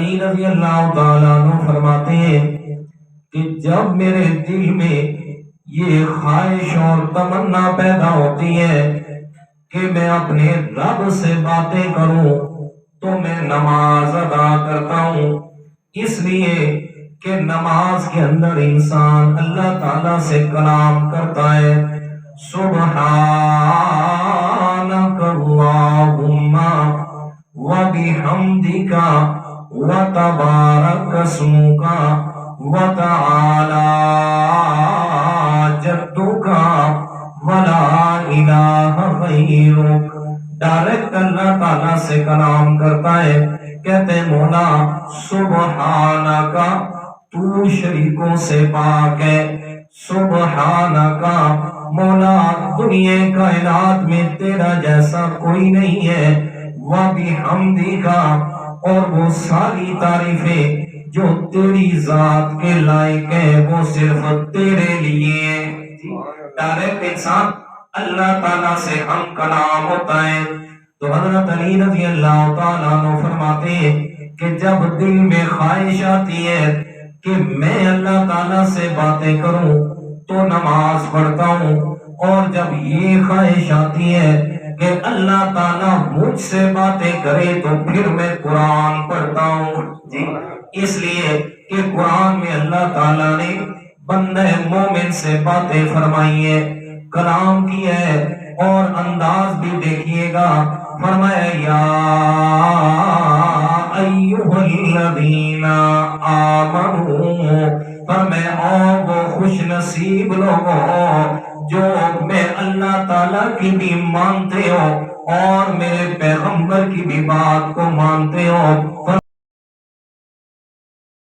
علی رضی اللہ تعالیٰ عنہ فرماتے ہیں کہ جب میرے دل میں یہ خواہش اور تمنا پیدا ہوتی ہے کہ میں اپنے رب سے باتیں کروں تو میں نماز ادا کرتا ہوں، اس لیے کہ نماز کے اندر انسان اللہ تعالیٰ سے کلام کرتا ہے۔ سبحانک اللہم وبحمدک وتبارک اسمک وتعالی جدک ولا الہ غیرک۔ ڈائریکٹ اللہ تعالیٰ سے کلام کرتا ہے، کہتے ہیں مولا سبحانکا، تو شریکوں سے پاک ہے، سبحانکا مولا دنیا کائنات میں تیرا جیسا کوئی نہیں ہے، وبحمدکا اور وہ ساری تعریفیں جو تیری ذات کے لائق ہیں وہ صرف تیرے لیے ہیں۔ ڈائریکٹ انسان اللہ تعالیٰ سے ہم کلام ہوتا ہے۔ تو حضرت علی رضی اللہ تعالیٰ عنہ فرماتے ہیں کہ جب دل میں خواہش آتی ہے کہ میں اللہ تعالیٰ سے باتیں کروں تو نماز پڑھتا ہوں، اور جب یہ خواہش آتی ہے کہ اللہ تعالیٰ مجھ سے باتیں کرے تو پھر میں قرآن پڑھتا ہوں۔ جی اس لیے کہ قرآن میں اللہ تعالیٰ نے بندہ مومن سے باتیں فرمائی ہے، کلام کیا ہے، اور انداز بھی دیکھیے گا، فرمایا یا ایھا الذین آمنوا، فرمایا او وہ خوش نصیب لوگوں جو میں اللہ تعالیٰ کی بھی مانتے ہو اور میرے پیغمبر کی بھی بات کو مانتے ہو،